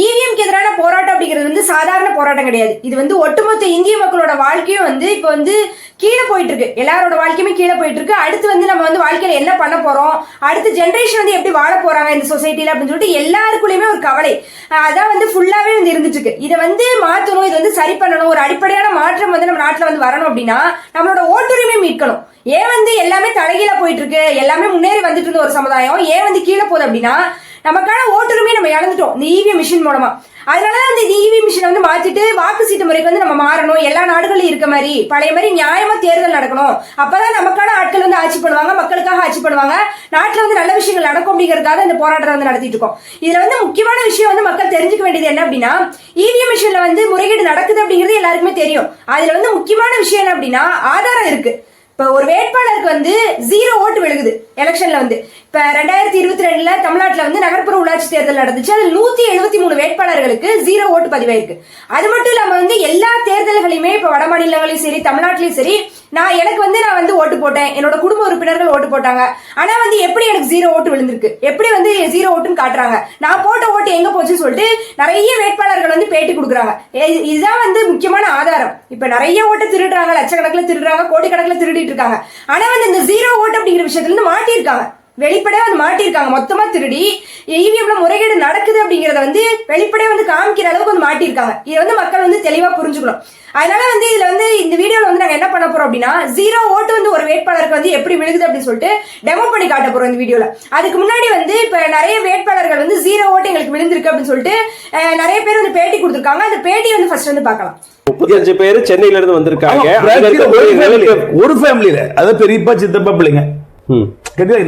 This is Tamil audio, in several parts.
ஈவிஎம்க்கு எதிரான போராட்டம் அப்படிங்கிறது வந்து சாதாரண போராட்டம் கிடையாது. இது வந்து ஒட்டுமொத்த இந்திய மக்களோட வாழ்க்கையும் வந்து இப்போ வந்து கீழே போயிட்டு இருக்கு. எல்லாரோட வாழ்க்கையுமே கீழே போயிட்டு இருக்கு. அடுத்து வந்து நம்ம வந்து வாழ்க்கையில என்ன பண்ண போறோம், அடுத்த ஜென்ரேஷன் வந்து எப்படி வாழ போறாங்க இந்த சொசைட்டில அப்படின்னு சொல்லிட்டு எல்லாருக்குள்ளயுமே ஒரு கவலை அதான் வந்து ஃபுல்லாவே வந்து இருந்துட்டு இருக்கு. இதை வந்து மாற்றணும், இது வந்து சரி பண்ணணும், ஒரு அடிப்படையான மாற்றம் வந்து நம்ம நாட்டில் வந்து வரணும் அப்படின்னா நம்மளோட ஓட்டுரிமை மீட்கணும். ஏன் வந்து எல்லாமே தலைகீழ போயிட்டு இருக்கு, எல்லாமே முன்னேறி வந்துட்டு இருந்த ஒரு சமுதாயம் ஏன் வந்து கீழே போகுது அப்படின்னா நமக்கான ஓட்டுரிமையை நம்ம இழந்துட்டோம் இந்த இவிஎம் மிஷின் மூலமா. அதனாலதான் இந்த இவிஎம் மிஷினை வந்து மாத்திட்டு வாக்கு சீட்டு முறைக்கு வந்து நம்ம மாறணும். எல்லா நாடுகளும் இருக்க மாதிரி பழைய மாதிரி நியாயமா தேர்தல் நடக்கணும். அப்பதான் நமக்கான ஆட்கள் வந்து ஆட்சி பண்ணுவாங்க, மக்களுக்காக ஆட்சி பண்ணுவாங்க, நாட்டுல வந்து நல்ல விஷயங்கள் நடக்கும் அப்படிங்கறதுக்காக இந்த போராட்டத்தை வந்து நடத்திட்டு இருக்கோம். இதுல வந்து முக்கியமான விஷயம் வந்து மக்கள் தெரிஞ்சுக்க வேண்டியது என்ன அப்படின்னா இவிஎம் மிஷின்ல வந்து முறைகேடு நடக்குது அப்படிங்கிறது எல்லாருக்குமே தெரியும். அதுல வந்து முக்கியமான விஷயம் என்ன அப்படின்னா ஆதாரம் இருக்கு. இப்ப ஒரு வேட்பாளருக்கு வந்து 0 ஓட்டு விழுகுது எலெக்ஷன்ல வந்து. இப்ப 2022 தமிழ்நாட்டுல வந்து நகர்ப்புற உள்ளாட்சி தேர்தல் நடந்துச்சு. அதுல 173 வேட்பாளர்களுக்கு 0 ஓட்டு பதிவாயிருக்கு. அது மட்டும் இல்லாம வந்து எல்லா தேர்தல்களையுமே இப்ப வட மாநிலங்களையும் சரி தமிழ்நாட்டிலையும் சரி எனக்கு வந்து ஓட்டு போட்டேன், என்னோட குடும்ப உறுப்பினர்கள் ஓட்டு போட்டாங்க. ஆனா வந்து எப்படி எனக்கு 0 ஓட்டு விழுந்திருக்கு, எப்படி வந்து 0 ஓட்டுன்னு காட்டுறாங்க, நான் போட்ட ஓட்டு எங்க போச்சுன்னு சொல்லிட்டு நிறைய வேட்பாளர்கள் வந்து பேட்டி கொடுக்குறாங்க. இதுதான் வந்து முக்கியமான ஆதாரம். இப்ப நிறைய ஓட்டு திருடுறாங்க, லட்சக்கணக்கில் திருடுறாங்க, கோடிக்கணக்கில் திருடிட்டு இருக்காங்க. ஆனா வந்து இந்த 0 ஓட்டு அப்படிங்கிற விஷயத்துல இருந்து மாட்டிருக்காங்க, வெளிப்படையா வந்து மாட்டிருக்காங்க. மொத்தமா திருடி இவிஎம்ல முறைகேடு நடக்குது அப்படிங்கறத வந்து வெளிப்படையா வந்து காமிக்கிற அளவுக்கு வந்து மாட்டிருக்காங்க. இதை வந்து மக்கள் வந்து தெளிவா புரிஞ்சுக்கணும். அதனால வந்து இதுல வந்து இந்த வீடியோல வந்து நாங்க என்ன பண்ண போறோம் அப்படின்னா 0 ஓட்டு வந்து ஒரு வேட்பாளருக்கு வந்து எப்படி விழுகுது அப்படின்னு சொல்லிட்டு டெமோ பண்ணி காட்ட போறோம் இந்த வீடியோல. அதுக்கு முன்னாடி வந்து இப்ப நிறைய வேட்பாளர்கள் வந்து 0 ஓட்டு எங்களுக்கு விழுந்திருக்கு அப்படின்னு சொல்லிட்டு நிறைய பேர் வந்து பேட்டி கொடுத்திருக்காங்க. அந்த பேட்டி வந்து ஃபர்ஸ்ட் வந்து பார்க்கலாம். 35 பேர் சென்னையில இருந்து வந்திருக்காங்க. ஒரு ஃபேமிலியில அதாவது பெரியப்பா சித்தப்பா பிள்ளைங்க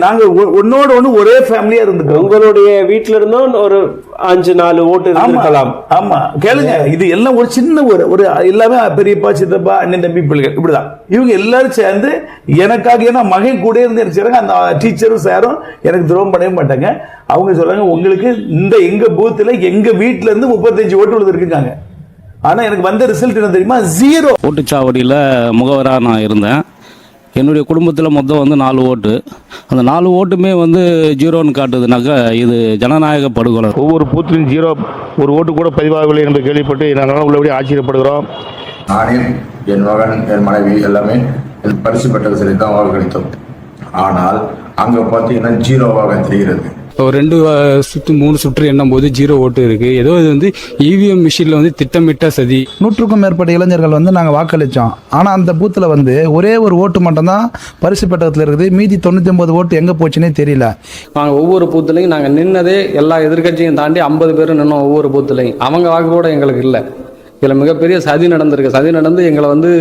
நாங்க ஒன்னோட ஒண்ணு ஒரே ஃபேமிலியா இருந்துட்டோம். உங்களுடைய வீட்டுல இருந்தும் ஒரு 5-4 ஓட்டு இருக்கலாம். ஆமா கேளுங்க, இது எல்லாம் ஒரு சின்ன ஒரு எல்லாமே பெரியப்பா சித்தப்பா அண்ணன் தம்பி பிள்ளைகள் இப்படிதான். இவங்க எல்லாரும் சேர்ந்து எனக்காக, ஏன்னா மகன் கூட இருந்து என்ன செய்றாங்க, அந்த டீச்சரும் சாரும் எனக்கு துரோகம் பண்ணவே மாட்டாங்க. அவங்க சொல்றாங்க உங்களுக்கு இந்த எங்க பூத்துல எங்க வீட்டுல இருந்து 35 ஓட்டு விழுந்திருக்காங்க. ஆனா எனக்கு வந்த ரிசல்ட் என்ன தெரியுமா, 0. ஓட்டுச்சாவடியில முகவரா நான் இருந்தேன். என்னுடைய குடும்பத்தில் மொத்தம் வந்து 4 ஓட்டு. அந்த 4 ஓட்டுமே வந்து 0ன்னு காட்டுதுனாக்கா இது ஜனநாயக படுகொலை. ஒவ்வொரு பூத்திலும் 0 ஒரு ஓட்டு கூட பதிவாகவில்லை என்று கேள்விப்பட்டு நாங்கள் உள்ளபடி ஆச்சரியப்படுகிறோம். நானே, என் மகன், என் மனைவி எல்லாமே பரிசு பெற்ற சொல்லி தான் வாக்களித்தோம். ஆனால் அங்கே பார்த்தீங்கன்னா 0வாக தெரிகிறது. ஒரு 2 சுற்று 3 சுற்று எண்ணும் போது 0 ஓட்டு இருக்கு. ஏதோ இது வந்து இவிஎம் மிஷின்ல வந்து திட்டமிட்ட சதி. 100க்கும் மேற்பட்ட இளைஞர்கள் வந்து நாங்கள் வாக்களித்தோம். ஆனால் அந்த பூத்தில் வந்து ஒரே ஒரு ஓட்டு மட்டும்தான் பரிசு பெட்டகத்தில் இருக்குது. மீதி 99 ஓட்டு எங்கே போச்சுன்னே தெரியல. நாங்கள் ஒவ்வொரு பூத்துலையும் நாங்கள் நின்னதே எல்லா எதிர்கட்சியும் தாண்டி 50 பேர் நின்னோம் ஒவ்வொரு பூத்துலையும். அவங்க வாக்கு கூட எங்களுக்கு இல்லை. இதில் மிகப்பெரிய சதி நடந்திருக்கு. சதி நடந்து எங்களை வந்து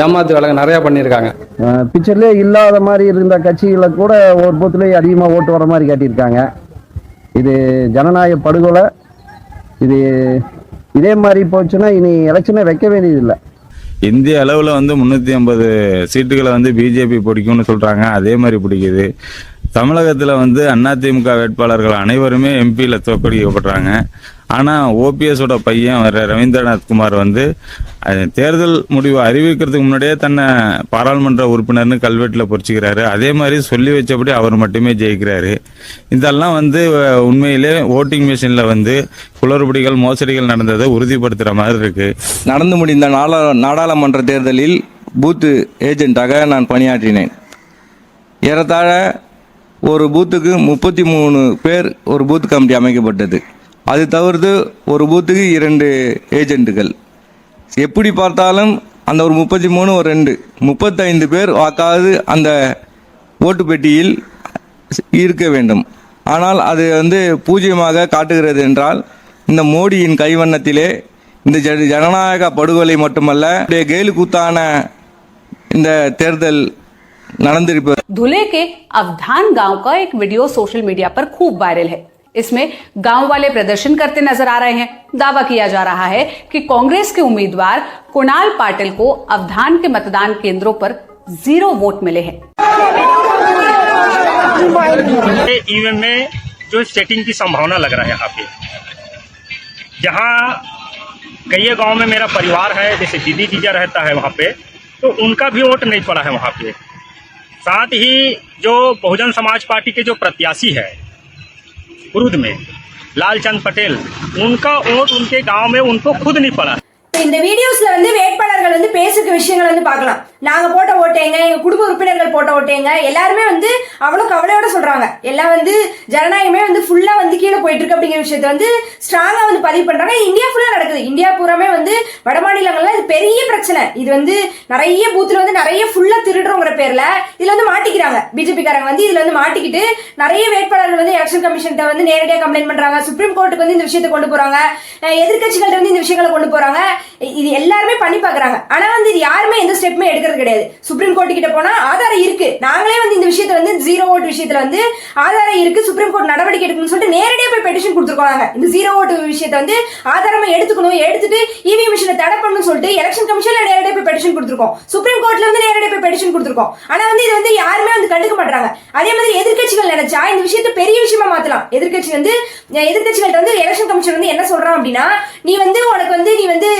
ஏமாத்து வேலை நிறையா பண்ணியிருக்காங்க. பிக்சர்லேயே இல்லாத மாதிரி இருந்த கட்சிகளை கூட ஒரு பூத்துலேயே அதிகமாக ஓட்டு வர மாதிரி காட்டியிருக்காங்க. இது ஜனநாயக படுகொலை. இது இதே மாதிரி போச்சுன்னா இனி எலெக்ஷனே வைக்க வேண்டியதில்லை. இந்திய அளவில் வந்து 350 சீட்டுகளை வந்து பிஜேபி பிடிக்கும்னு சொல்கிறாங்க. அதே மாதிரி பிடிக்குது. தமிழகத்தில் வந்து அதிமுக வேட்பாளர்கள் அனைவருமே எம்பியில் தோற்கடிக்கப்படுறாங்க. ஆனால் ஓபிஎஸோட பையன் வர ரவீந்திரநாத் குமார் வந்து தேர்தல் முடிவு அறிவிக்கிறதுக்கு முன்னாடியே தன்னை பாராளுமன்ற உறுப்பினர்னு கல்வெட்டில் பொறிச்சிக்கிறாரு. அதே மாதிரி சொல்லி வச்சபடி அவர் மட்டுமே ஜெயிக்கிறாரு. இதெல்லாம் வந்து உண்மையிலே ஓட்டிங் மிஷினில் வந்து குளறுபடிகள் மோசடிகள் நடந்ததை உறுதிப்படுத்துகிற மாதிரி இருக்கு. நடந்து முடிந்த நாடாளுமன்ற தேர்தலில் பூத்து ஏஜென்ட்டாக நான் பணியாற்றினேன். ஏறத்தாழ ஒரு பூத்துக்கு 33 பேர் ஒரு பூத் கமிட்டி அமைக்கப்பட்டது. அது தவிர்த்து ஒரு பூத்துக்கு 2 ஏஜென்ட்டுகள். எப்படி பார்த்தாலும் அந்த ஒரு 33 ஒரு 2 35 பேர் வாக்காவது அந்த ஓட்டு பெட்டியில் இருக்க வேண்டும். ஆனால் அது வந்து பூஜ்ஜியமாக காட்டுகிறது என்றால் இந்த மோடியின் கைவண்ணத்திலே இந்த ஜனநாயக படுகொலை மட்டுமல்ல கேலிக்கூத்தான இந்த தேர்தல் நடந்திருப்பது. धुले के अवधान गांव का एक वीडियो सोशल मीडिया पर खूब वायरल है। इसमें गांव वाले प्रदर्शन करते नजर आ रहे हैं। दावा किया जा रहा है कि कांग्रेस के उम्मीदवार कुणाल पाटिल को अवधान के मतदान केंद्रों पर 0 वोट मिले हैं। ईवीएम में जो सेटिंग की संभावना लग रहा है यहाँ पे, जहाँ कई गांव में मेरा परिवार है, जैसे दीदी जीजा रहता है वहाँ पे, तो उनका भी वोट नहीं पड़ा है वहाँ पे। साथ ही जो बहुजन समाज पार्टी के जो प्रत्याशी है कुरुद में, लालचंद पटेल, उनका वोट उनके गांव में उनको खुद नहीं पड़ा। இந்த வீடியோஸ்ல வந்து வேட்பாளர்கள் வந்து பேசுற விஷயங்கள் வந்து பார்க்கலாம். நாங்க போட்ட ஓட்டேங்க, எங்க குடும்ப உறுப்பினர்கள் போட்ட ஓட்டேங்க, எல்லாருமே வந்து அவ்வளவு கவலையோட சொல்றாங்க. எல்லாம் வந்து ஜனநாயகமே வந்து ஃபுல்லா வந்து கீழே போயிட்டு இருக்கு அப்படிங்கிற விஷயத்தை வந்து ஸ்ட்ராங்கா வந்து பதிவு பண்றாங்க. இந்தியா ஃபுல்லா நடக்குது. இந்தியா பூராமே வந்து வட மாநிலங்கள்ல இது பெரிய பிரச்சனை. இது வந்து நிறைய பூத்துல வந்து நிறைய ஃபுல்லா திருடுறோங்கிற பேர்ல இதுல வந்து மாட்டிக்கிறாங்க. பிஜேபி காரங்க வந்து இதுல வந்து மாட்டிக்கிட்டு நிறைய வேட்பாளர்கள் வந்து எலெக்ஷன் கமிஷன்ட்ட வந்து நேரடியாக கம்ப்ளைண்ட் பண்றாங்க. சுப்ரீம் கோர்ட்டுக்கு வந்து இந்த விஷயத்தை கொண்டு போறாங்க. எதிர்கட்சிகள் வந்து இந்த விஷயங்களை கொண்டு போறாங்க. இது எல்லாருமே பண்ணி பாக்குறாங்க. ஆனா வந்து இது யாருமே எந்த ஸ்டெப்புமே எடுக்கிறது கிடையாது. சுப்ரீம் கோர்ட் கிட்ட போனா ஆதாரம் இருக்கு, நாங்களே வந்து இந்த விஷயத்தை வந்து ஜீரோ ஓட்டு விஷயத்துல வந்து ஆதாரம் இருக்கு, சுப்ரீம் கோர்ட் நடவடிக்கை எடுக்கணும்னு சொல்லிட்டு நேரடியாக போய் பெட்டிஷன் கொடுத்துருக்காங்க. இந்த ஜீரோ ஓட்டு விஷயத்தை வந்து ஆதாரமா எடுத்துக்கணும், எடுத்துட்டு இவிஎம் மிஷினை தடை பண்ணணும்னு சொல்லிட்டு எலெக்ஷன் கமிஷன்ல நேரடியாக போய் பெட்டிஷன் கொடுத்துருக்கோம். சுப்ரீம் கோர்ட்ல வந்து நேரடியாக போய் பெட்டிஷன் கொடுத்துருக்கோம். ஆனா வந்து இது வந்து யாருமே வந்து கண்டுக்க மாட்டாங்க. அதே மாதிரி எதிர்கட்சிகள் நினைச்சா இந்த விஷயத்தை பெரிய விஷயமா மாத்தலாம். எதிர்கட்சிகள்ட்ட வந்து எலெக்ஷன் கமிஷன் வந்து என்ன சொல்றான் அப்படின்னா, நீ வந்து உனக்கு வந்து நீ வந்து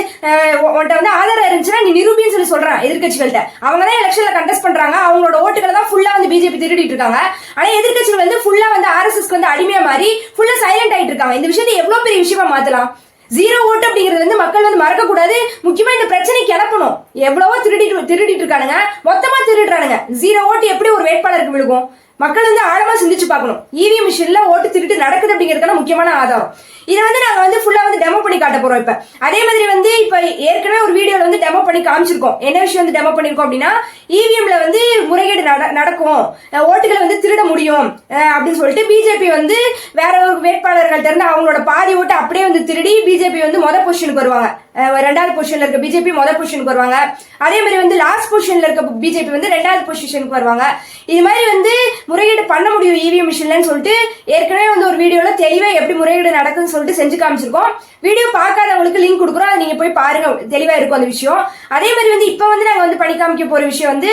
உன்கிட்ட வந்து ஆதாரம் இருந்துச்சுன்னா நீ நிரூபின்னு சொல்லி சொல்றான் எதிர்கட்சிகள்ட்ட. அவங்க தான் எலெக்ஷன்ல கண்டெஸ்ட் பண்றாங்க, அவங்களோட ஓட்டுகளை தான் ஃபுல்லா வந்து பிஜேபி திருடிட்டு இருக்காங்க. ஆனா எதிர்கட்சிகள் வந்து ஃபுல்லா வந்து ஆர்எஸ்எஸ்க்கு வந்து அடிமையா மாறி ஃபுல்லா சைலண்ட் ஆயிட்டு இருக்காங்க. இந்த விஷயத்தை எவ்வளவு பெரிய விஷயமா மாத்தலாம். ஜீரோ ஓட்டு அப்படிங்கிறது வந்து மக்கள் வந்து மறக்க கூடாது. முக்கியமா இந்த பிரச்சனை கிளப்பணும். எவ்வளவோ திருடிட்டு இருக்கானுங்க, மொத்தமா திருடுறானுங்க. ஜீரோ ஓட்டு எப்படி ஒரு வேட்பாளருக்கு விழுகும்? மக்கள் வந்து ஆழமா சிந்திச்சு பார்க்கணும். இவிஎம் மிஷின்ல ஓட்டு திருட்டு நடக்குது அப்படிங்கிறதுக்கான முக்கியமான ஆதாரம். இதை வந்து நாங்க வந்து ஃபுல்லா வந்து டெமோ பண்ணி காட்ட போறோம். இப்ப அதே மாதிரி வந்து இப்ப ஏற்கனவே ஒரு வீடியோல வந்து டெமோ பண்ணி காமிச்சிருக்கோம். என்ன விஷயம் வந்து டெமோ பண்ணிருக்கோம் அப்படின்னா, இவிஎம்ல வந்து முறைகேடு நடக்கும், ஓட்டுகளை வந்து திருட முடியும் அப்படின்னு சொல்லிட்டு பிஜேபி வந்து வேற ஒரு வேட்பாளர்கள்ட்ட இருந்து அவங்களோட பாதி ஓட்டு அப்படியே வந்து திருடி பிஜேபி வந்து மொதல் பொசிஷனுக்கு வருவாங்க. ரெண்டாவது பொசிஷன்ல இருக்க பிஜேபி மொதல் பொசிஷனுக்கு வருவாங்க. அதே மாதிரி வந்து லாஸ்ட் பொசிஷன்ல இருக்க பிஜேபி வந்து ரெண்டாவது பொசிஷனுக்கு வருவாங்க. இது மாதிரி வந்து முறைகேடு பண்ண முடியும் இவிஎம் மிஷின்லன்னு சொல்லிட்டு ஏற்கனவே வந்து ஒரு வீடியோல தெளிவா எப்படி முறைகேடு நடக்குதுன்னு சொல்லிட்டு செஞ்சு காமிச்சிருக்கோம். வீடியோ பார்க்காதவங்களுக்கு லிங்க் கொடுக்குறோம், அதை நீங்க போய் பாருங்க, தெளிவா இருக்கும் அந்த விஷயம். அதே மாதிரி வந்து இப்ப வந்து நாங்க வந்து பண்ணி காமிக்க போற விஷயம் வந்து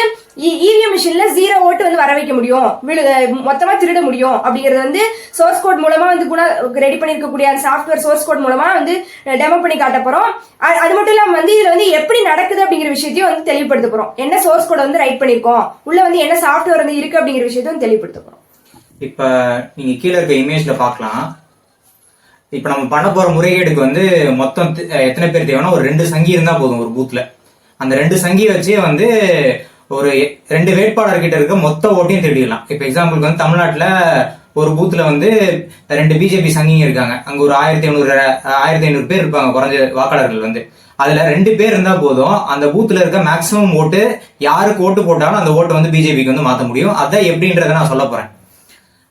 இவிஎம் மிஷின்ல ஜீரோ ஓட்டு வந்து வர வைக்க முடியும், மொத்தமா திருட முடியும் அப்படிங்கறது வந்து சோர்ஸ் கோட் மூலமா வந்து கூட ரெடி பண்ணிருக்கக்கூடிய அந்த சாஃப்ட்வேர் சோர்ஸ் கோட் மூலமா வந்து டெமோ பண்ணி காட்ட போறோம். அது மட்டும் இல்லாம வந்து இதுல வந்து எப்படி நடக்குது அப்படிங்கிற விஷயத்தையும் வந்து தெளிவுபடுத்த போறோம். என்ன சோர்ஸ் கோட் வந்து ரைட் பண்ணிருக்கோம், உள்ள வந்து என்ன சாஃப்ட்வேர் வந்து இருக்கு அப்படிங்கிற விஷயத்தையும் வந்து தெளிவுபடுத்த போறோம். இப்ப நீங்க கீழே இருக்க இமேஜ்ல பாக்கலாம். இப்ப நம்ம பண்ண போற முறைகேடுக்கு வந்து மொத்தம் எத்தனை பேர் தேவைன்னா ஒரு 2 சங்கி இருந்தா போதும் ஒரு பூத்ல. அந்த 2 சங்கி வச்சே வந்து ஒரு 2 வேட்பாளர்கிட்ட இருக்க மொத்த ஓட்டையும் திருடிடலாம். இப்ப எக்ஸாம்பிளுக்கு வந்து தமிழ்நாட்டுல ஒரு பூத்துல வந்து 2 பிஜேபி சங்கிங்க இருக்காங்க. அங்க ஒரு 1500 பேர் இருப்பாங்க குறைஞ்ச வாக்காளர்கள் வந்து. அதுல 2 பேர் இருந்தா போதும், அந்த பூத்துல இருக்க மேக்சிமம் ஓட்டு யாருக்கு ஓட்டு போட்டாலும் அந்த ஓட்டை வந்து பிஜேபிக்கு வந்து மாத்த முடியும். அதான் எப்படின்றத நான் சொல்ல போறேன்.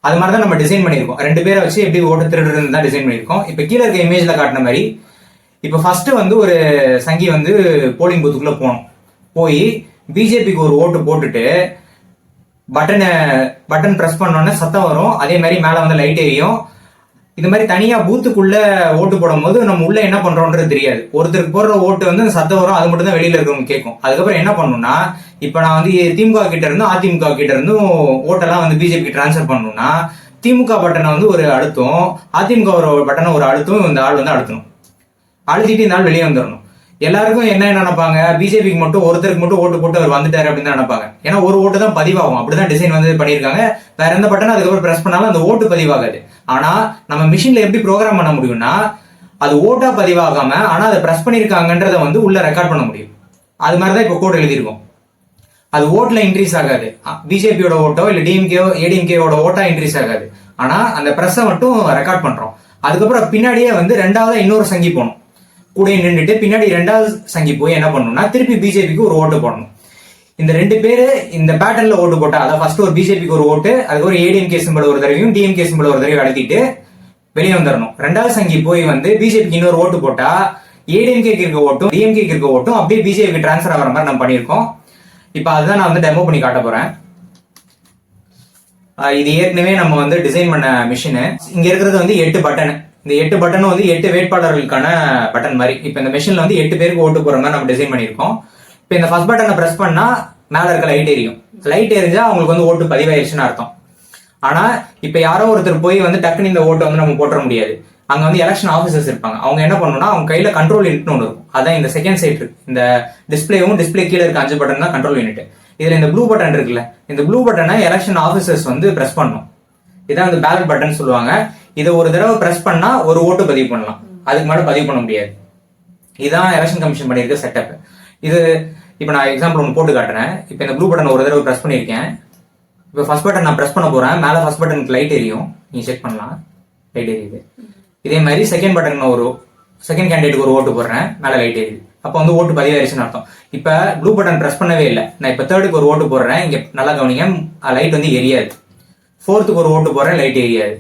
அது மாதிரிதான் நம்ம டிசைன் பண்ணிருக்கோம். 2 பேரை வச்சு எப்படி ஓட்டு திருடுறதுன்னு தான் டிசைன் பண்ணிருக்கோம். இப்ப கீழே இருக்க இமேஜ்ல காட்டின மாதிரி இப்ப ஃபர்ஸ்ட் வந்து ஒரு சங்கி வந்து போலிங் பூத்துக்குள்ள போய் பிஜேபிக்கு ஒரு ஓட்டு போட்டுட்டு பட்டன் பிரஸ் பண்ணோன்னே சத்தம் வரும். அதே மாதிரி மேல வந்து லைட் எரியும். இது மாதிரி தனியா பூத்துக்குள்ள ஓட்டு போடும் போது நம்ம உள்ள என்ன பண்றோம்ன்றது தெரியாது. ஒருத்தருக்கு போடுற ஓட்டு வந்து சத்தம் வரும், அது மட்டும் தான் வெளியில இருக்கிறவங்க கேட்கும். அதுக்கப்புறம் என்ன பண்ணணும்னா, இப்ப நான் வந்து திமுக கிட்ட இருந்தும் அதிமுக கிட்ட இருந்தும் ஓட்டெல்லாம் வந்து பிஜேபி டிரான்ஸ்பர் பண்ணணும்னா திமுக பட்டனை வந்து ஒரு அழுத்தம், அதிமுக பட்டனை ஒரு அழுத்தம் இந்த ஆள் வந்து அழுத்தணும். அழுத்திட்டு இந்த ஆள் வெளியே வந்துடணும். எல்லாருக்கும் என்ன நினைப்பாங்க, பிஜேபிக்கு மட்டும் ஒருத்தருக்கு மட்டும் ஓட்டு போட்டு அவர் வந்துட்டாரு அப்படின்னு தான் நினைப்பாங்க. ஏன்னா ஒரு ஓட்டு தான் பதிவாகும். அப்படிதான் டிசைன் வந்து பண்ணியிருக்காங்க. வேற எந்த பட்டனும் அதுக்கப்புறம் பிரஸ் பண்ணாலும் அந்த ஓட்டு பதிவாகாது. ஆனா நம்ம மிஷின்ல எப்படி ப்ரோக்ராம் பண்ண முடியும்னா, அது ஓட்டா பதிவாகாம ஆனா அதை பிரஸ் பண்ணிருக்காங்கன்றத வந்து உள்ள ரெக்கார்ட் பண்ண முடியும். அது மாதிரிதான் இப்ப கோட் எழுதியிருக்கோம். அது ஓட்ல இன்க்ரீஸ் ஆகாது. பிஜேபியோட ஓட்டோ இல்ல டிஎம்கே ஏடிஎம்கேவோட ஓட்டா இன்க்ரீஸ் ஆகாது. ஆனா அந்த பிரஸ்ஸை மட்டும் ரெக்கார்ட் பண்றோம். அதுக்கப்புறம் பின்னாடியே வந்து ரெண்டாவது இன்னொரு சங்கி போகணும். கூட நின்றுட்டு பின்னாடி 2வது சங்கி போய் என்ன பண்ணணும்னா திருப்பி பிஜேபிக்கு ஒரு ஓட்டு போடணும். இந்த 2 பேரு இந்த பேட்டர்ன்ல ஓட்டு போட்டா, அதாவது ஃபர்ஸ்ட் ஒரு பிஜேபிக்கு ஒரு ஓட்டு, அதுக்கப்புறம் ஏடிஎம்கே சிம்பிள் ஒரு தடவையும் டிஎம்கே சிம்பிள் ஒரு தடவையும் அழுத்திட்டு வெளியே வந்துடணும். 2வது சங்கி போய் வந்து பிஜேபிக்கு இன்னொரு ஓட்டு போட்டா ஏடிஎம்கேக்கு இருக்க ஓட்டும் டிஎம்கேக்கு இருக்க ஓட்டும் அப்படியே பிஜேபிக்கு டிரான்ஸ்பர் ஆகிற மாதிரி நம்ம பண்ணியிருக்கோம். இப்ப அதுதான் நான் வந்து டெமோ பண்ணி காட்ட போறேன். இது ஏற்கனவே நம்ம வந்து டிசைன் பண்ண மிஷின். இங்க இருக்கிறது வந்து 8 பட்டன். இந்த 8 பட்டனும் வந்து 8 வேட்பாளர்களுக்கான பட்டன் மாதிரி. இப்ப இந்த மிஷின்ல வந்து 8 பேருக்கு ஓட்டு போற மாதிரி நம்ம டிசைன் பண்ணிருக்கோம். இப்ப இந்த ஃபர்ஸ்ட் பட்டனை பிரஸ் பண்ணா மேல இருக்க லைட் எரியும். லைட் எரிஞ்சா அவங்களுக்கு வந்து ஓட்டு பதிவாயிருச்சுன்னு அர்த்தம். ஆனா இப்ப யாரோ ஒருத்தர் போய் வந்து டக்குன்னு இந்த ஓட்டை வந்து நம்ம போட்டுற முடியாது. அங்க வந்து எலெக்ஷன் ஆஃபீஸர்ஸ் இருப்பாங்க. அவங்க என்ன பண்ணணும்னா அவங்க கையில கண்ட்ரோல் யூனிட்னு ஒன்று இருக்கும். அதான் இந்த செகண்ட் சைட் இருக்கு. இந்த டிஸ்பிளே கீழே இருக்க 5 பட்டன் தான் கண்ட்ரோல் யூனிட். இதுல இந்த ப்ளூ பட்டன் இருக்குல்ல, இந்த ப்ளூ பட்டனை எலெக்ஷன் ஆஃபீஸர்ஸ் வந்து பிரஸ் பண்ணணும். இதான் வந்து பேலட் பட்டன் சொல்லுவாங்க. இதை ஒரு தடவை பிரஸ் பண்ணா ஒரு ஓட்டு பதிவு பண்ணலாம், அதுக்கு மேல பதிவு பண்ண முடியாது. இதுதான் எலெக்ஷன் கமிஷன் பண்ணியிருக்க செட்டப். இது இப்போ நான் எக்ஸாம்பிள் ஒன்று போட்டு காட்டுறேன். இப்போ இந்த ப்ளூ பட்டன் ஒரு தடவை பிரஸ் பண்ணியிருக்கேன். இப்போ ஃபர்ஸ்ட் பட்டன் நான் பிரஸ் பண்ண போறேன், மேலே ஃபர்ஸ்ட் பட்டனுக்கு லைட் எரியும், நீங்க செக் பண்ணலாம், லைட் எரியுது. இதே மாதிரி செகண்ட் பட்டன் ஒரு செகண்ட் கேண்டிடேட்டுக்கு ஒரு ஓட்டு போடுறேன், மேலே லைட் எரியுது. அப்போ வந்து ஓட்டு பதிவாயிருச்சுன்னு அர்த்தம். இப்போ ப்ளூ பட்டன் பிரஸ் பண்ணவே இல்லை, நான் இப்போ தேர்டுக்கு ஒரு ஓட்டு போடுறேன், இங்க நல்லா கவனிங்க, லைட் வந்து எரியாது. ஃபோர்த்துக்கு ஒரு ஓட்டு போடுறேன், லைட் எரியாது.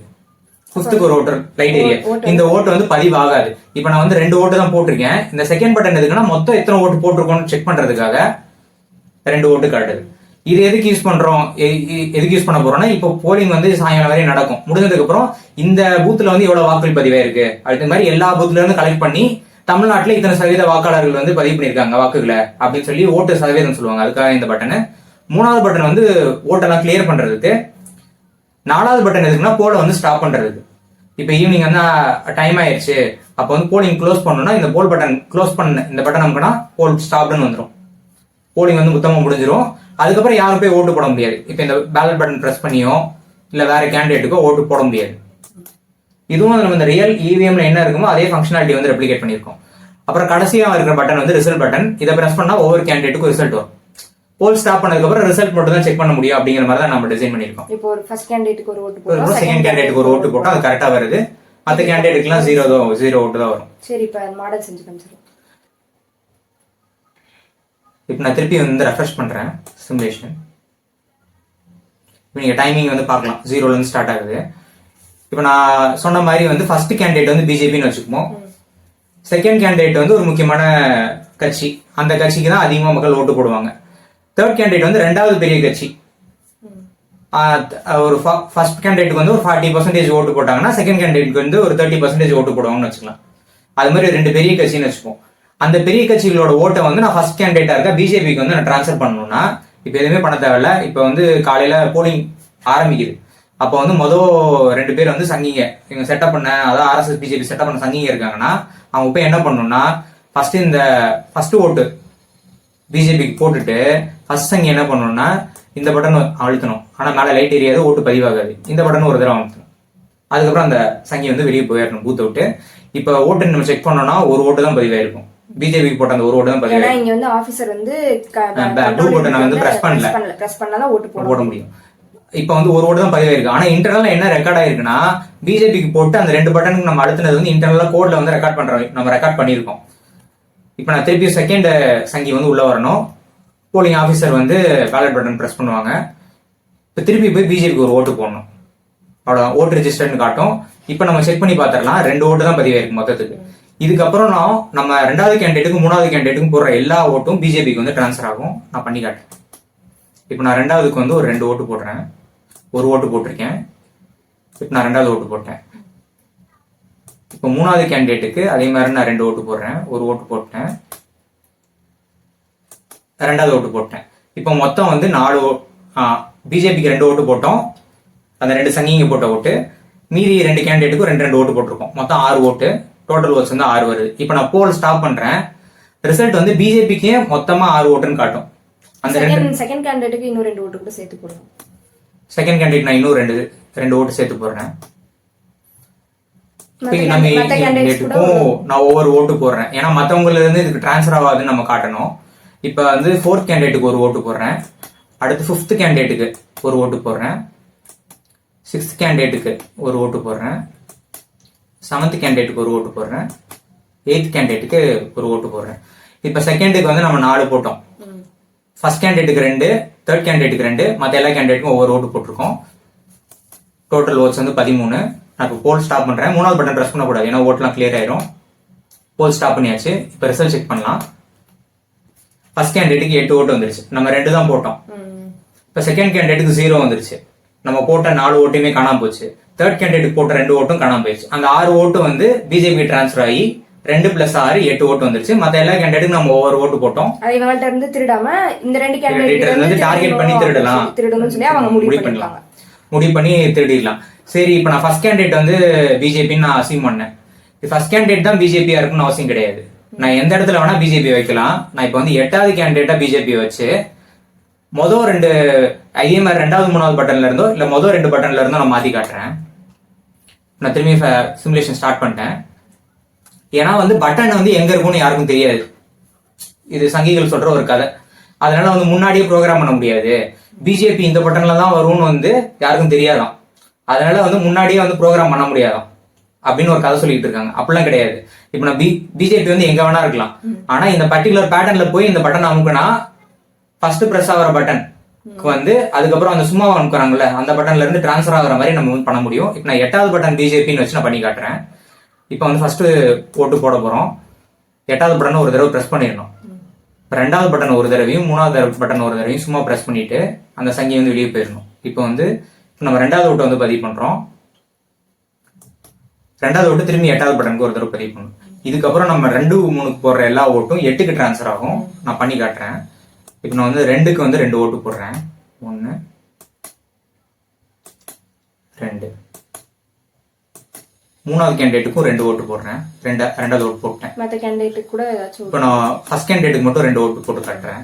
ஃபிஃப்த்துக்கு ஒரு ஓட்டு லைட் எரியாது. இந்த ஓட்டு வந்து பதிவாகாது. இப்போ நான் வந்து 2 ஓட்டு தான் போட்டிருக்கேன். இந்த செகண்ட் பட்டன் எதுக்குன்னா மொத்தம் எத்தனை ஓட்டு போட்டிருக்கோம்னு செக் பண்றதுக்காக 2 ஓட்டு காட்டுது. இது எதுக்கு யூஸ் பண்றோம், எதுக்கு யூஸ் பண்ண போறோம்னா, இப்போ போலிங் வந்து சாயங்காலம் வரையும் நடக்கும். முடிஞ்சதுக்கு அப்புறம் இந்த பூத்துல வந்து எவ்வளவு வாக்குகள் பதிவாயிருக்கு, அது மாதிரி எல்லா பூத்துல இருந்து கலெக்ட் பண்ணி தமிழ்நாட்டுல இத்தனை சதவீத வாக்காளர்கள் வந்து பதிவு பண்ணிருக்காங்க வாக்குகளை அப்படின்னு சொல்லி ஓட்டு சதவீதம் சொல்லுவாங்க. அதுக்காக இந்த பட்டனு. 3வது பட்டன் வந்து ஓட்டெல்லாம் கிளியர் பண்றதுக்கு. 4வது பட்டன் எதுக்குன்னா போலை வந்து ஸ்டாப் பண்றதுக்கு. இப்போ ஈவினிங் வந்து டைம் ஆயிடுச்சு, அப்போ வந்து போலிங் க்ளோஸ் பண்ணணும்னா இந்த போல் பட்டன் க்ளோஸ் பண்ண இந்த பட்டன் நமக்குன்னா போல் ஸ்டாப்னு வந்துடும். போலிங் வந்து மொத்தமாக முடிஞ்சிடும். அதுக்கப்புறம் யாரும் போய் ஓட்டு போட முடியாது. இப்போ இந்த பேலட் பட்டன் பிரஸ் பண்ணியோ இல்லை வேற கேண்டிடேட்டுக்கோ ஓட்டு போட முடியாது. இதுவும் நம்ம இந்த ரியல் இவிஎம்ல என்ன இருக்குமோ அதே ஃபங்க்ஷனாலிட்டி வந்து ரெப்ளிகேட் பண்ணியிருக்கோம். அப்புறம் கடைசியாக இருக்கிற பட்டன் வந்து ரிசல்ட் பட்டன். இதை பிரஸ் பண்ணா ஒவ்வொரு கேண்டிடேட்டுக்கும் ரிசல்ட் வரும். போல் ஸ்டாப் பண்ணதுக்கு அப்புறம் ரிசல்ட் மட்டும் தான் செக் பண்ண முடியும் அப்படிங்கிற மாதிரி தான் நம்ம டிசைன் பண்ணிருக்கோம். இப்போ ஒரு ஃபர்ஸ்ட் கேண்டிடேட்டுக்கு ஒரு ஓட்டு போடுறோம், செகண்ட் கேண்டிடேட்டுக்கு ஒரு ஓட்டு போட்டா அது கரெக்டா வருது. மற்ற கேண்டிடேட்டுக்குலாம் 0 ஓட்டு தான் வரும். சரி, இப்போ மாடல் செஞ்சு காமிச்சிருக்கோம். இப்போ நான் திருப்பி வந்து ரெஃப்ரெஷ் பண்றேன் சிமுலேஷன். இப்போ நீங்க டைமிங் வந்து பார்க்கலாம், 0ல இருந்து ஸ்டார்ட் ஆகுது. இப்போ நான் சொன்ன மாதிரி வந்து ஃபர்ஸ்ட் கேண்டிடேட் வந்து பிஜேபின்னு வச்சுக்குவோம். செகண்ட் கேண்டிடேட் வந்து ஒரு முக்கியமான கட்சி, அந்த கட்சிக்கு தான் அதிகமாக மக்கள் ஓட்டு போடுவாங்க. தேர்ட் கேண்டிடேட் வந்து 2வது பெரிய கட்சி. ஒரு ஃபர்ஸ்ட் கேண்டிடேட்டுக்கு வந்து ஒரு 40% ஓட்டு போட்டாங்கன்னா செகண்ட் கேண்டிடேட்டுக்கு வந்து ஒரு 30% ஓட்டு போடுவாங்கன்னு வச்சுக்கலாம். அது மாதிரி 2 பெரிய கட்சின்னு வச்சுப்போம். அந்த பெரிய கட்சிகளோட ஓட்டை வந்து நான் ஃபர்ஸ்ட் கேண்டிடேட்டா இருக்க பிஜேபிக்கு வந்து நான் டிரான்ஸ்ஃபர் பண்ணணும்னா இப்போ எதுவுமே பண்ண தேவையில்ல. இப்போ வந்து காலையில போலிங் ஆரம்பிக்குது, அப்போ வந்து மொதல் 2 பேர் வந்து சங்கிங்க இவங்க செட்டப் பண்ண, அதாவது ஆர்எஸ்எஸ் பிஜேபி செட்டப் பண்ண சங்கிங்க இருக்காங்கன்னா அவங்க போய் என்ன பண்ணணும்னா ஃபர்ஸ்ட் ஓட்டு பிஜேபிக்கு போட்டுட்டு ஃபர்ஸ்ட் சங்கி என்ன பண்ணணும்னா இந்த பட்டன் அழுத்தணும். ஆனால் மேலே லைட் எரியாது, ஓட்டு பதிவாகாது. இந்த பட்டன் ஒரு தடவை அழுத்தணும். அதுக்கப்புறம் அந்த சங்கி வந்து வெளியே போயிடணும் பூத்தை விட்டு. இப்போ ஓட்டு நம்ம செக் பண்ணோம்னா ஒரு ஓட்டு தான் பதிவாயிருக்கும். பிஜேபிக்கு போட்ட அந்த ஒரு ஓட்டு தான் பதிவாயிருக்கும். இங்க வந்து ஆபீசர் வந்து ப்ளூ பட்டனை வந்து பிரஸ் பண்ணலாம் ஓட்டு போட முடியும். இப்போ வந்து ஒரு ஓட்டு தான் பதிவாயிருக்கு. ஆனா இன்டர்னலா என்ன ரெக்கார்ட் ஆயிருக்குன்னா பிஜேபிக்கு போட்டு அந்த 2 பட்டனுக்கு நம்ம அழுத்தினது வந்து இன்டர்னலா கோட்ல வந்து ரெக்கார்ட் பண்ணியிருக்கோம். இப்போ நான் திருப்பி செகண்ட் சங்கி வந்து உள்ள வரணும். போலிங் ஆஃபீஸர் வந்து பேலட் பட்டன் பிரஸ் பண்ணுவாங்க. இப்போ திருப்பி போய் பிஜேபிக்கு ஒரு ஓட்டு போடணும். அவ்வளோ ஓட்டு ரெஜிஸ்டர்னு காட்டும். இப்போ நம்ம செக் பண்ணி பார்த்துடலாம், 2 ஓட்டு தான் பதிவாயிருக்கு மொத்தத்துக்கு. இதுக்கப்புறம் நம்ம 2வது கேண்டிடேட்டுக்கும் 3வது கேண்டிடேட்டுக்கும் போடுற எல்லா ஓட்டும் பிஜேபிக்கு வந்து டிரான்ஸ்ஃபர் ஆகும். நான் பண்ணி காட்டேன். இப்போ நான் 2வதுக்கு வந்து ஒரு 2 ஓட்டு போடுறேன், ஒரு ஓட்டு போட்டிருக்கேன். இப்போ நான் 2வது ஓட்டு போட்டேன். இப்போ 3வது கேண்டிடேட்டுக்கு அதே மாதிரி நான் 2 ஓட்டு போடுறேன், ஒரு ஓட்டு போட்டேன், 2வது ஓட்டு போட்டேன். இப்போ மொத்தம் வந்து 4 பிஜேபிக்கு 2 ஓட்டு போட்டோம், அந்த 2 சங்கிங்க போட்ட ஓட்டு. மீதி 2 கேண்டிடேட்டுக்கும் 2 ஓட்டு போட்டிருக்கோம். மொத்தம் 6 ஓட்டு. டோட்டல் ஓட்ஸ் வந்து 6 வருது. இப்போ நான் போல் ஸ்டாப் பண்றேன். ரிசல்ட் வந்து பிஜேபிக்கே மொத்தமா 6 ஓட்டுன்னு காட்டும். அந்த செகண்ட் கேண்டிடேட்டுக்கு இன்னும் 2 ஓட்டு கூட சேர்த்து போடுறோம். செகண்ட் கேண்டிடேட் நான் இன்னும் 2 ஓட்டு சேர்த்து போடுறேன். நம்ம கேண்டிடேட்டுக்கும் நான் ஒவ்வொரு ஓட்டு போடுறேன். ஏன்னா மற்றவங்கள இருந்து இதுக்கு டிரான்ஸ்ஃபர் ஆகாதுன்னு நம்ம காட்டணும். இப்போ வந்து 4th கேண்டிடேட்டுக்கு ஒரு ஓட்டு போடுறேன். அடுத்து 5th கேண்டிடேட்டுக்கு ஒரு ஓட்டு போடுறேன். 6th கேண்டிடேட்டுக்கு ஒரு ஓட்டு போடுறேன். 7th கேண்டிடேட்டுக்கு ஒரு ஓட்டு போடுறேன். 8th கேண்டிடேட்டுக்கு ஒரு ஓட்டு போடுறேன். இப்போ செகண்டுக்கு வந்து நம்ம 4 போட்டோம். ஃபர்ஸ்ட் கேண்டிடேட்டுக்கு 2, தேர்ட் கேண்டிடேட்டுக்கு 2, மற்ற எல்லா கேண்டிடேட்டுக்கும் ஒவ்வொரு ஓட்டு போட்டிருக்கோம். டோட்டல் ஓட்ஸ் வந்து 13. நான் இப்போ போல் ஸ்டாப் பண்றேன். 3வது பட்டன் பிரஸ் பண்ணக்கூடாது, ஏன்னா ஓட்லாம் கிளியர் ஆயிரும். போல் ஸ்டாப் பண்ணியாச்சு. இப்போ ரிசல்ட் செக் பண்ணலாம். ஃபர்ஸ்ட் கேண்டிடேட்டுக்கு 8 ஓட்டு வந்துருச்சு, நம்ம 2 தான் போட்டோம். இப்போ செகண்ட் கேண்டிடேட்டுக்கு 0 வந்துருச்சு, நம்ம போட்ட 4 ஓட்டுமே காணாம போச்சு. தேர்ட் கேண்டிடேட் போட்ட 2 ஓட்டும் காணாம போயிடுச்சு. அந்த 6 ஓட்டு வந்து பிஜேபி டிரான்ஸ்ஃபர் ஆகி 2 + 6 8 ஓட்டு வந்துருச்சு. மத்த எல்லா கேண்டிடேட்டுக்கும் நம்ம ஒவ்வொரு ஓட்டு போட்டோம். அதை இவங்கள்ட்ட இருந்து திருடாம இந்த 2 கேண்டிடேட் வந்து டார்கெட் பண்ணி திருடணும்னு சொல்லி அவங்க முடிவு பண்ணி திருடிடலாம். சரி, இப்போ நான் ஃபர்ஸ்ட் கேண்டிடேட் வந்து பிஜேபின்னு நான் அசீவ் பண்ணேன். ஃபர்ஸ்ட் கேண்டிடேட் தான் பிஜேபியா இருக்குன்னு அவசியம் கிடையாது. நான் எந்த இடத்துல வேணா பிஜேபி வைக்கலாம். நான் இப்போ வந்து 8வது கேண்டிடேட்டா பிஜேபி வச்சு மொதல் 2 இதே மாதிரி 2வது 3வது பட்டன்ல இருந்தோ இல்லை மொதல் 2 பட்டன்ல இருந்தோ நான் மாற்றி காட்டுறேன். நான் திரும்பி சிமுலேஷன் ஸ்டார்ட் பண்ணிட்டேன். ஏன்னா வந்து பட்டன் வந்து எங்கே இருக்கும்னு யாருக்கும் தெரியாது. இது சங்கிகள் சொல்கிற ஒரு கதை. அதனால வந்து முன்னாடியே ப்ரோக்ராம் பண்ண முடியாது. பிஜேபி இந்த பட்டன்ல தான் வரும்னு வந்து யாருக்கும் தெரியாதான். அதனால வந்து முன்னாடியே வந்து ப்ரோக்ராம் பண்ண முடியாதான் அப்படின்னு ஒரு கதை சொல்லிட்டு இருக்காங்க. அப்படிலாம் கிடையாது. இப்போ நான் பிஜேபி வந்து எங்க வேணா இருக்கலாம். ஆனா இந்த பர்டிகுலர் பேட்டர்ன்ல போய் இந்த பட்டன் அமுக்குனா ஃபர்ஸ்ட் பிரஸ் ஆகிற பட்டன் வந்து அதுக்கப்புறம் அந்த சும்மா அமுக்குறாங்கல்ல அந்த பட்டன்ல இருந்து டிரான்ஸ்ஃபர் ஆகிற மாதிரி நம்ம வந்து பண்ண முடியும். இப்போ நான் 8வது பட்டன் பிஜேபின்னு வச்சு நான் பண்ணி காட்டுறேன். இப்போ வந்து ஃபர்ஸ்ட் ஓட்டு போட போறோம். 8வது பட்டன் ஒரு தடவை பிரஸ் பண்ணிடணும். 2வது பட்டன் ஒரு தடவையும் 3வது பட்டன் ஒரு தடவையும் சும்மா பிரஸ் பண்ணிட்டு அந்த சங்கி வந்து வெளியே போயிடணும். இப்போ வந்து நம்ம 2வது ஓட்டை வந்து பதிவு பண்றோம். 2வது ஓட்டு திரும்பி 8வது பட்டனுக்கு ஒரு தடவை பதிவு பண்ணணும். இதுக்கப்புறம் நம்ம 2, 3க்கு போடுற எல்லா ஓட்டும் 8க்கு டிரான்ஸ்ஃபர் ஆகும். நான் பண்ணி காட்டுறேன். இப்போ நான் வந்து 2க்கு வந்து 2 ஓட்டு போடுறேன். 1 2. 3வது கேண்டிடேட்டுக்கும் 2 ஓட்டு போடுறேன். 2வது ஓட்டு போட்டேன். மற்ற கேண்டிடேட்டுக்கு கூட ஏதாச்சும் இப்போ நான் ஃபர்ஸ்ட் கேண்டிடேட்டுக்கு மட்டும் 2 ஓட்டு போட்டு காட்டுறேன்.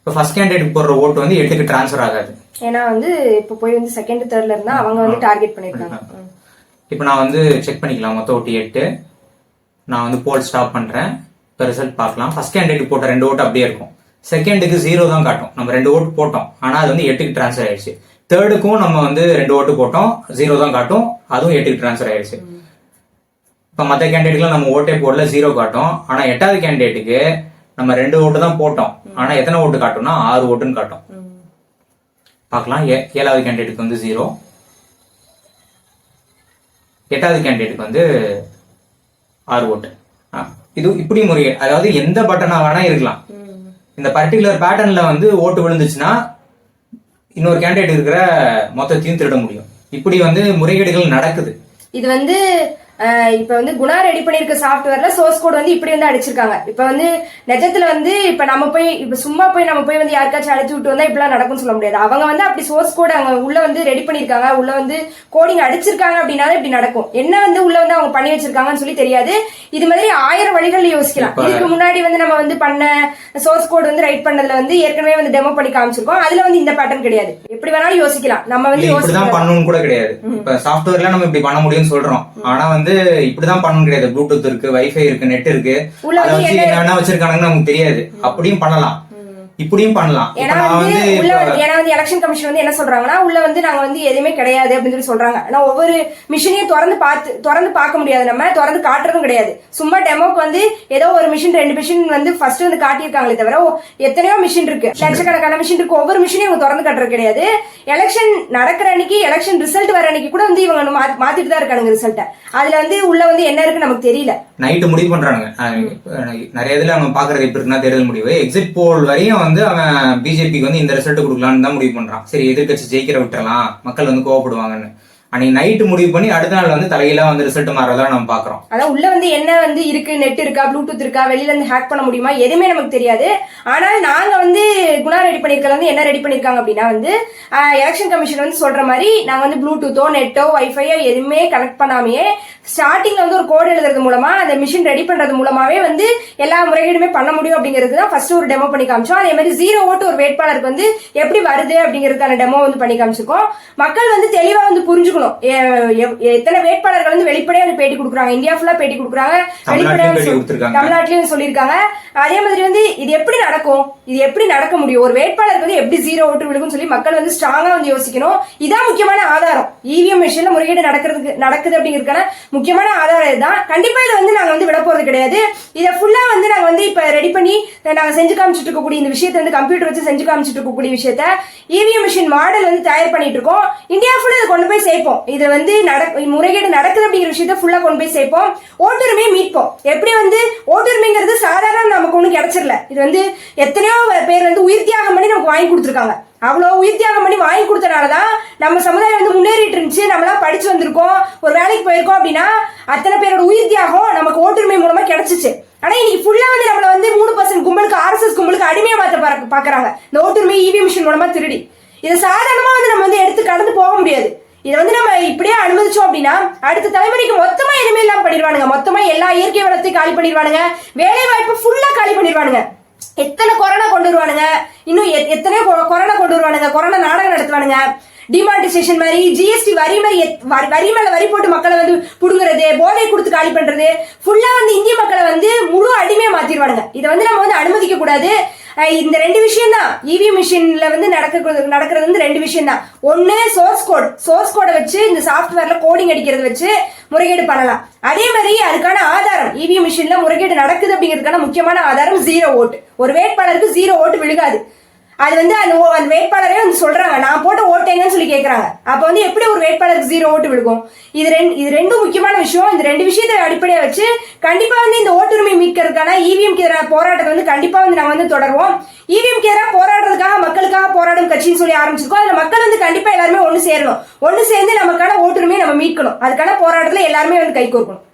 இப்போ ஃபர்ஸ்ட் கேண்டிடேட்டுக்கு போடுற ஓட்டு வந்து 8க்கு டிரான்ஸ்ஃபர் ஆகாது. ஏன்னா வந்து இப்போ போய் வந்து செகண்ட் தேர்ட்ல இருந்தா அவங்க வந்து டார்கெட் பண்ணிருக்காங்க. இப்போ நான் வந்து செக் பண்ணிக்கலாம். மொத்தம் ஓட்டு 8. நான் வந்து போல் ஸ்டாப் பண்றேன். இப்போ ரிசல்ட் பார்க்கலாம். ஃபர்ஸ்ட் கேண்டிடேட் போட்ட 2 ஓட்டு அப்படியே இருக்கும். செகண்டுக்கு 0 தான் காட்டும். நம்ம 2 ஓட்டு போட்டோம், ஆனா அது வந்து 8க்கு டிரான்ஸ்ஃபர் ஆயிடுச்சு. தேர்டுக்கும் நம்ம வந்து 2 ஓட்டு போட்டோம், 0 தான் காட்டும், அதுவும் 8க்கு டிரான்ஸ்ஃபர் ஆயிடுச்சு. இப்போ மற்ற கேண்டிடேட்லாம் நம்ம ஓட்டே போடல, 0 காட்டும். ஆனா 8வது கேண்டிடேட்டுக்கு நம்ம 2 ஓட்டு தான் போட்டோம், ஆனா எத்தனை ஓட்டு காட்டும்னா 6 ஓட்டுன்னு காட்டும். பார்க்கலாம். 7வது கேண்டிடேட்டுக்கு வந்து 0, 8வது கேண்டிடேட்டுக்கு வந்து 6 ஓட்டு. இது இப்படி முறையே, அதாவது எந்த பட்டனா வேணா இருக்கலாம். இந்த பர்டிகுலர் பேட்டர்ன்ல வந்து ஓட்டு விழுந்துச்சுன்னா இன்னொரு கேண்டிடேட் இருக்கிற மொத்தத்தையும் திருட முடியும். இப்படி வந்து முறைகேடுகள் நடக்குது. இது வந்து இப்ப வந்து குணா ரெடி பண்ணிருக்க சாஃப்ட்வேர்ல சோர்ஸ் கோட் வந்து இப்படி வந்து அடிச்சிருக்காங்க. இப்ப வந்து நிஜத்துல வந்து இப்ப நம்ம போய் இப்ப சும்மா போய் நம்ம போய் வந்து யாருக்காச்சும் அடிச்சு விட்டு வந்தா இப்படிலாம் நடக்கும்னு சொல்ல முடியாது. அவங்க வந்து அப்படி சோர்ஸ் கோட் அவங்க உள்ள வந்து ரெடி பண்ணிருக்காங்க, உள்ள வந்து கோடிங் அடிச்சிருக்காங்க அப்படின்னாலும் இப்படி நடக்கும். என்ன வந்து உள்ள வந்து அவங்க பண்ணி வச்சிருக்காங்கன்னு சொல்லி தெரியாது. இது மாதிரி 1000 வழிகள் யோசிக்கலாம். இதுக்கு முன்னாடி வந்து நம்ம வந்து பண்ண சோர்ஸ் கோட் வந்து ரைட் பண்ணதுல வந்து ஏற்கனவே வந்து டெமோ பண்ணி காமிச்சிருக்கோம். அதுல வந்து இந்த பேட்டர்ன் கிடையாது. எப்படி வேணாலும் யோசிக்கலாம். நம்ம வந்து இப்படிதான் பண்ணணும் கூட கிடையாது. இப்ப சாஃப்ட்வேர்ல நம்ம இப்படி பண்ண முடியும்னு சொல்றோம், ஆனா வந்து இப்படிதான் பண்ணணும் கிடையாது. ப்ளூடூத் இருக்கு, வைஃபை இருக்கு, நெட் இருக்கு, அதை வச்சு என்ன வேணா வச்சிருக்காங்கன்னு நமக்கு தெரியாது. அப்படியும் பண்ணலாம், இப்படியும் பண்ணலாம். ஏன்னா வந்து எலெக்ஷன் கமிஷன் வந்து என்ன சொல்றாங்கன்னா, உள்ள வந்து நாங்க வந்து எதுவுமே கிடையாது அப்படின்னு சொல்லி சொல்றாங்க. ஆனா ஒவ்வொரு மிஷினையும் திறந்து பார்க்க முடியாது, நம்ம திறந்து காட்டுறதும் கிடையாது. சும்மா டெமோக்கு வந்து ஏதோ ஒரு மிஷின் 2 மிஷின் வந்து ஃபர்ஸ்ட் வந்து காட்டியிருக்காங்களே தவிர எத்தனையோ மிஷின் இருக்கு, லட்சக்கணக்கான மிஷின் இருக்கு. ஒவ்வொரு மிஷினையும் இவங்க திறந்து காட்டுறது கிடையாது. எலெக்ஷன் நடக்கிற அன்னைக்கு, எலெக்ஷன் ரிசல்ட் வர அன்னைக்கு கூட வந்து இவங்க மாத்திட்டு தான் இருக்காங்க ரிசல்ட்டை. அதுல வந்து உள்ள வந்து என்ன இருக்கு நமக்கு தெரியல. நைட்டு முடிவு பண்றாங்க. நிறைய இதுல அவங்க பாக்குறது எப்படி இருக்குன்னா, தேர்தல் முடிவு எக்ஸிட் போல் வரையும் வந்து அவன் பிஜேபிக்கு வந்து இந்த ரிசல்ட் கொடுக்கலான்னு தான் முடிவு பண்றான். சரி, எதிர்கட்சி ஜெயிக்கிற விட்டுறலாம், மக்கள் வந்து கோவப்படுவாங்கன்னு. அன்னைக்கு நைட்டு முடிவு பண்ணி அடுத்த நாள் வந்து தலையில வந்து ரிசல்ட் மாறதான் நம்ம பாக்குறோம். அதான் உள்ள வந்து என்ன வந்து இருக்கு, நெட் இருக்கா, ப்ளூடூத் இருக்கா, வெளியில இருந்து ஹேக் பண்ண முடியுமா, எதுவுமே நமக்கு தெரியாது. ஆனால் நாங்க வந்து குணா ரெடி பண்ணிருக்கிறது வந்து என்ன ரெடி பண்ணிருக்காங்க அப்படின்னா வந்து எலெக்ஷன் கமிஷன் வந்து சொல்ற மாதிரி நாங்க வந்து ப்ளூடூத்தோ நெட்டோ வைஃபையோ எதுவுமே கனெக்ட் பண்ணாமையே ஸ்டார்டிங்ல வந்து ஒரு கோட் எழுதுறது மூலமா அந்த மிஷின் ரெடி பண்றது மூலமாவே வந்து எல்லா முறைகேடுமே பண்ண முடியும் அப்படிங்கிறது தான் ஃபர்ஸ்ட் ஒரு டெமோ பண்ணி காமிச்சோம். அதே மாதிரி 0 ஓட்டு ஒரு வேட்பாளருக்கு வந்து எப்படி வருது அப்படிங்கிறதுக்கான டெமோ வந்து பண்ணி காமிச்சிருக்கோம். மக்கள் வந்து தெளிவா வந்து புரிஞ்சுக்கணும். எத்தனை வேட்பாளர்கள் வந்து வெளிப்படையா வந்து பேட்டி கொடுக்குறாங்க, இந்தியா ஃபுல்லா பேட்டி கொடுக்குறாங்க, வெளிப்படையா தமிழ்நாட்டிலயும் சொல்லியிருக்காங்க. அதே மாதிரி வந்து இது எப்படி நடக்கும், இது எப்படி நடக்க முடியும், ஒரு வேட்பாளருக்கு வந்து எப்படி 0 ஓட்டு விழுக்கும் சொல்லி மக்கள் வந்து ஸ்ட்ராங்கா வந்து யோசிக்கணும். இதான் முக்கியமான ஆதாரம். இவிஎம் மிஷின்ல முறைகேடு நடக்குது அப்படிங்கிறதுக்கான முக்கியமான ஆதாரம் இதுதான். கண்டிப்பா இதை வந்து நாங்க வந்து விட போறது கிடையாது. இதை ஃபுல்லா வந்து நாங்க வந்து இப்ப ரெடி பண்ணி நாங்க செஞ்சு காமிச்சிட்டு இருக்கக்கூடிய இந்த விஷயத்தை வந்து கம்ப்யூட்டர் வச்சு செஞ்சு காமிச்சிட்டு இருக்கக்கூடிய விஷயத்த இவிஎம் மிஷின் மாடல் வந்து தயார் பண்ணிட்டு இருக்கோம். இந்தியா ஃபுல்லா இதை கொண்டு போய் சேர்ப்போம். இது வந்து முறைகேடு நடக்குது அப்படிங்கிற விஷயத்த ஃபுல்லா கொண்டு போய் சேர்ப்போம். ஓட்டுரிமையை மீட்போம். எப்படி வந்து ஓட்டுரிமைங்கிறது சாதாரண நமக்கு ஒண்ணு கிடைச்சிடல. இது வந்து எத்தனையோ பேர் வந்து உயிர் தியாகம் பண்ணி நமக்கு வாங்கி கொடுத்துருக்காங்க. அவ்வளவு உயிர் தியாகம் பண்ணி வாங்கி கொடுத்தனாலதான் நம்ம சமுதாயம் வந்து முன்னேறிட்டு இருந்துச்சு. நம்மளாம் படிச்சு வந்திருக்கோம், ஒரு வேலைக்கு போயிருக்கோம் அப்படின்னா அத்தனை பேரோட உயிர் தியாகம் நமக்கு ஓட்டுரிமை மூலமா கிடைச்சிச்சு. ஆனா இன்னைக்கு ஃபுல்லா வந்து நம்மள வந்து 3% கும்பலுக்கு, ஆர்எஸ்எஸ் கும்பலுக்கு அடிமையா மாத்த பாக்குறாங்க. இந்த ஓட்டுரிமை இவிஎம் மிஷின் மூலமா திருடி இதை சாதாரணமா வந்து நம்ம வந்து எடுத்து கடந்து போக முடியாது. இதை வந்து நம்ம இப்படியே அனுமதிச்சோம் அப்படின்னா அடுத்த தலைமுறைக்கு மொத்தமா எதுவுமே இல்லாம பண்ணிடுவானுங்க. மொத்தமா எல்லா இயற்கை வளத்தையும் காலி பண்ணிடுவானுங்க. வேலை வாய்ப்பு ஃபுல்லா காலி பண்ணிடுவானுங்க. எத்தனை கொரோனா கொண்டு வருவானுங்க, இன்னும் எத்தனையோ கொரோனா கொண்டு வருவானுங்க, கொரோனா நாடகம் நடத்துவானுங்க. டிமானிட்டைசேஷன் மாதிரி, ஜிஎஸ்டி வரி மாதிரி, வரி மேல வரி போட்டு மக்களை வந்து புடுங்குறது, போதை கொடுத்து காலி பண்றது, ஃபுல்லா வந்து இந்திய மக்களை வந்து முழு அடிமையா மாத்திடுவானுங்க. இதை வந்து நம்ம வந்து அனுமதிக்க கூடாது. இந்த 2 விஷயம் தான் இவிஎம் மிஷின்ல வந்து நடக்கிறது வந்து 2 விஷயம் தான். ஒன்னு சோர்ஸ் கோடை வச்சு இந்த சாஃப்ட்வேர்ல கோடிங் அடிக்கிறது வச்சு முறைகேடு பண்ணலாம். அதே மாதிரி அதுக்கான ஆதாரம், இவிஎம் மிஷின்ல முறைகேடு நடக்குது அப்படிங்கிறதுக்கான முக்கியமான ஆதாரம் 0 ஓட்டு. ஒரு வேட்பாளருக்கு 0 ஓட்டு விழுகாது. அது வந்து அந்த வேட்பாளரே வந்து சொல்றாங்க, நான் போட்ட ஓட்டு எங்கன்னு சொல்லி கேட்கறாங்க. அப்ப வந்து எப்படி ஒரு வேட்பாளருக்கு 0 ஓட்டு விழுகும்? இது ரெண்டும் முக்கியமான விஷயம். இந்த 2 விஷயத்தை அடிப்படையா வச்சு கண்டிப்பா வந்து இந்த ஓட்டுரிமை மீட்கிறதுக்கான இவிஎம் எதிரான போராட்டத்தை வந்து கண்டிப்பா வந்து நாங்க வந்து தொடருவோம். இவிஎம் எதிராக போராடுறதுக்காக மக்களுக்காக போராடும் கட்சின்னு சொல்லி ஆரம்பிச்சிருக்கோம். அதுல மக்கள் வந்து கண்டிப்பா எல்லாருமே ஒண்ணு சேரணும். ஒண்ணு சேர்ந்து நமக்கான ஓட்டுரிமையை நம்ம மீட்கணும். அதுக்கான போராட்டத்துல எல்லாருமே வந்து கை கோர்க்கணும்.